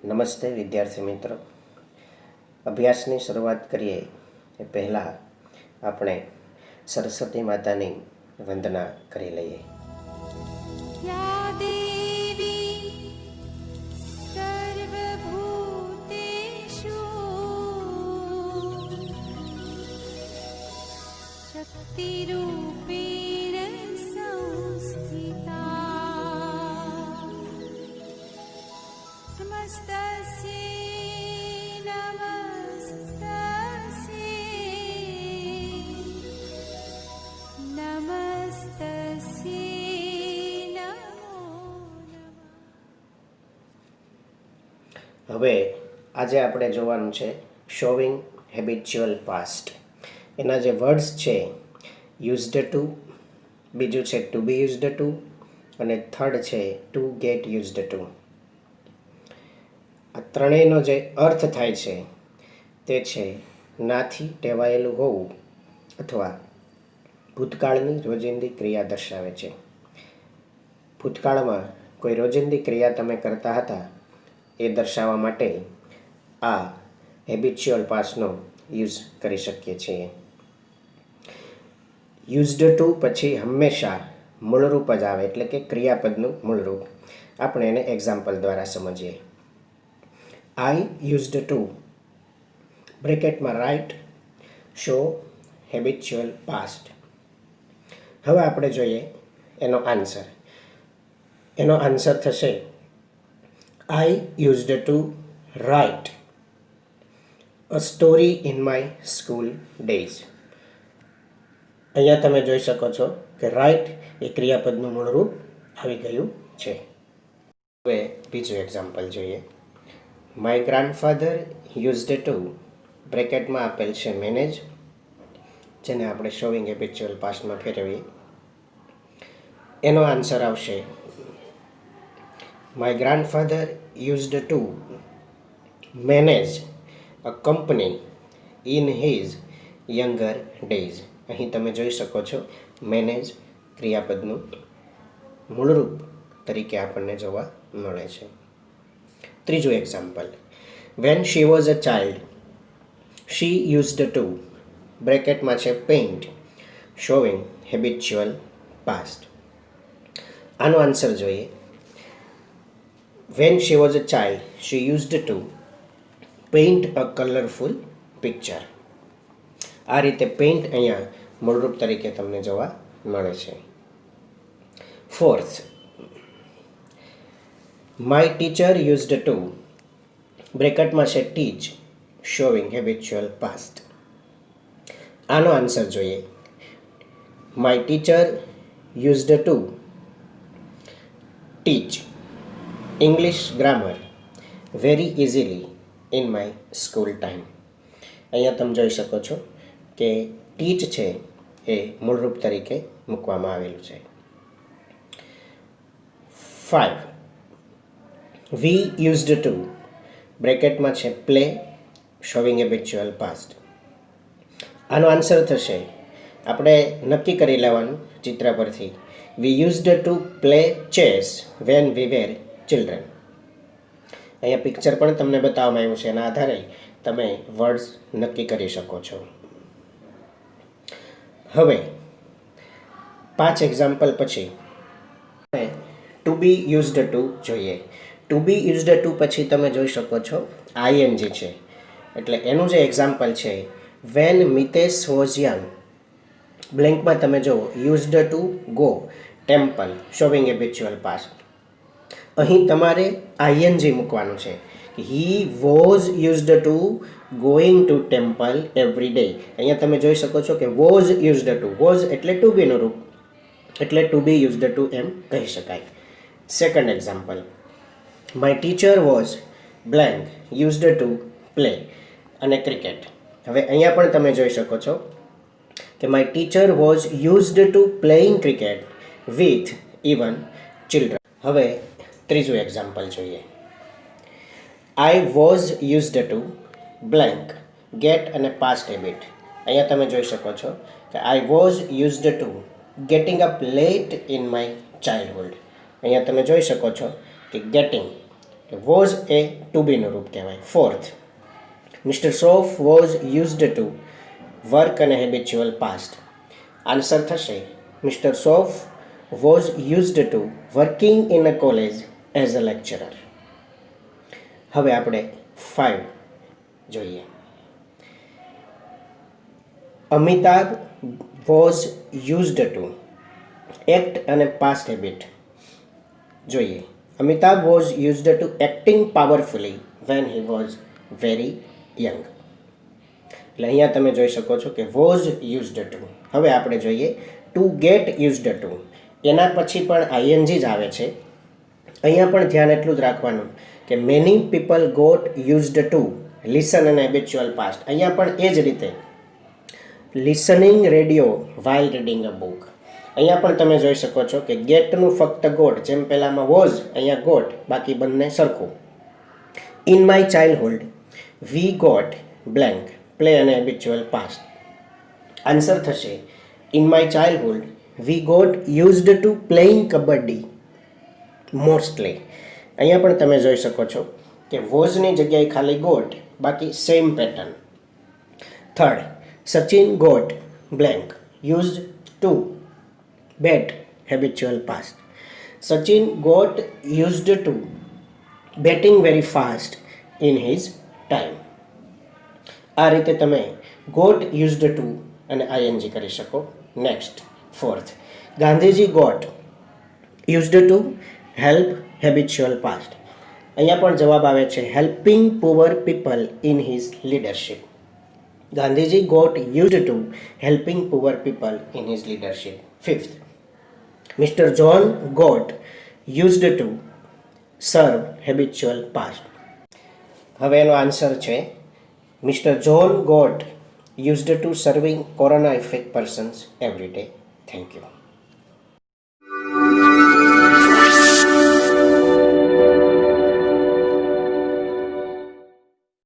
નમસ્તે વિદ્યાર્થી મિત્રો. અભ્યાસની શરૂઆત કરીએ એ પહેલાં આપણે સરસ્વતી માતાની વંદના કરી લઈએ. યા દેવી સર્વભૂતેષુ શક્તિરૂપેણ સંસ્થિતા નમસ્તસ્યૈ નમસ્તસ્યૈ હવે આજે આપણે જોવાનું છે શોવિંગ હેબિચ્યુઅલ પાસ્ટ. એના જે વર્ડ્સ છે યુઝડ ટુ, બીજું છે ટુ બી યુઝડ ટુ અને થર્ડ છે ટુ ગેટ યુઝડ ટુ. આ ત્રણેયનો જે અર્થ થાય છે તે છે નાથી ટેવાયેલું હોવું અથવા ભૂતકાળની રોજિંદી ક્રિયા દર્શાવે છે. ભૂતકાળમાં કોઈ રોજિંદી ક્રિયા તમે કરતા હતા એ દર્શાવવા માટે આ હેબિચ્યુઅલ પાસ્ટનો યુઝ કરી શકીએ છીએ. યુઝડ ટુ પછી હંમેશા મૂળરૂપ જ આવે, એટલે કે ક્રિયાપદનું મૂળરૂપ. આપણે એને એક્ઝામ્પલ દ્વારા સમજીએ. આઈ યુઝડ ટુ બ્રેકેટમાં રાઇટ શો હેબિચ્યુઅલ પાસ્ટ. હવે આપણે જોઈએ એનો આન્સર. એનો આન્સર થશે I used to write a story in my school days. અહીંયા તમે જોઈ શકો છો કે રાઇટ એ ક્રિયાપદનું મૂળરૂપ આવી ગયું છે. હવે બીજું એક્ઝામ્પલ જોઈએ. માય ગ્રાન્ડફાધર યુઝડ ટુ બ્રેકેટમાં આપેલ છે મેનેજ, જેને આપણે શોવિંગ હેબિચ્યુઅલ પાસ્ટમાં ફેરવીએ. એનો આન્સર આવશે My grandfather used to manage a company in his younger days. અહીં તમે જોઈ શકો છો મેનેજ ક્રિયાપદનું મૂળરૂપ તરીકે આપણને જોવા મળે છે. ત્રીજું example. When she was a child, she used to બ્રેકેટમાં છે પેઇન્ટ showing habitual past. આનો આન્સર જોઈએ. When she was a child, she used to paint a colorful picture. આ રીતે પેઇન્ટ અહીંયા મૂળરૂપ તરીકે તમને જોવા મળે છે. Fourth, my teacher used to બ્રેકેટમાં છે ટીચ શોવિંગ હેબિચ્યુઅલ પાસ્ટ. આનો આન્સર જોઈએ. My teacher used to teach English grammar very easily in my school time. અહીંયા તમે જોઈ શકો છો કે ટીચ છે એ મૂળરૂપ તરીકે મૂકવામાં આવેલું છે. 5. We used to બ્રેકેટમાં છે પ્લે શોવિંગ હેબિચ્યુઅલ પાસ્ટ. આનો આન્સર થશે, આપણે નક્કી કરી લેવાનું ચિત્ર પરથી. We used to play chess when we were children. અહીંયા પિક્ચર પણ તમને બતાવવામાં આવ્યું છે, એના આધારે તમે વર્ડ્સ નક્કી કરી શકો છો. હવે 5 એક્ઝામ્પલ પછી ટુ બી યુઝડ ટુ જોઈએ. ટુ બી યુઝડ ટુ પછી તમે જોઈ શકો છો આઈએનજી છે, એટલે એનું જે એક્ઝામ્પલ છે વેન મિતેશ વોઝ યંગ, બ્લેન્કમાં તમે જુઓ used to go temple showing habitual past. અહીં તમારે આઈએનજી મૂકવાનું છે. He was used to going to temple every day. અહીંયા તમે જોઈ શકો છો કે વોઝ યુઝડ ટુ, વોઝ એટલે ટુ બીનું રૂપ, એટલે ટુ બી યુઝડ ટુ એમ કહી શકાય. Second example. My teacher was blank used to play અને ક્રિકેટ. હવે અહીંયા પણ તમે જોઈ શકો છો કે my teacher was used to playing cricket with even children. હવે ત્રીજું એક્ઝામ્પલ જોઈએ. I was used to blank get અને પાસ્ટ હેબિટ. અહીંયા તમે જોઈ શકો છો કે I was used to getting up late in my childhood. અહીંયા તમે જોઈ શકો છો કે ગેટિંગ વોઝ એ ટુ બીનું રૂપ કહેવાય. Fourth, mister Shroff was used to work અને હેબિચ્યુઅલ પાસ્ટ. આન્સર થશે mister Shroff was used to working in a college as a lecturer. હવે આપણે 5 જોઈએ. Amitabh was used to act અને પાસ્ટ હેબિટ જોઈએ. Amitabh was used to acting powerfully when he was very young. એટલે અહીંયા તમે જોઈ શકો છો કે વોઝ યુઝડ ટુ. હવે આપણે જોઈએ ટુ ગેટ યુઝડ ટુ. એના પછી પણ આઈએનજી જ આવે છે. અહીંયા પણ ધ્યાન એટલું જ રાખવાનું કે many people got used to listen અને હેબિચ્યુઅલ પાસ્ટ. અહીંયા પણ એ જ રીતે listening radio while reading a book. અહીંયા પણ તમે જોઈ શકો છો કે ગેટનું ફક્ત ગોટ, જેમ પહેલામાં વોઝ અહીંયા ગોટ, બાકી બંને સરખું. In my childhood we got blank play અને હેબિચ્યુઅલ પાસ્ટ. આન્સર થશે in my childhood we got used to playing kabaddi mostly. અહીંયા પણ તમે જોઈ શકો છો કે વોઝની જગ્યાએ ખાલી ગોટ, બાકી same pattern. Third, Sachin got blank used to bat habitual past. Sachin got used to batting very fast in his time. આ રીતે તમે ગોટ યુઝડ ટુ અને આઈએનજી કરી શકો. Next, fourth, Gandhiji got used to help habitual past. અહીંયા પણ જવાબ આવે છે helping poor people in his leadership. Gandhiji got used to helping poor people in his leadership. Fifth, mister John got used two serve habitual past. હવે એનો answer છે mister John got used to serving corona effect persons every day. Thank you.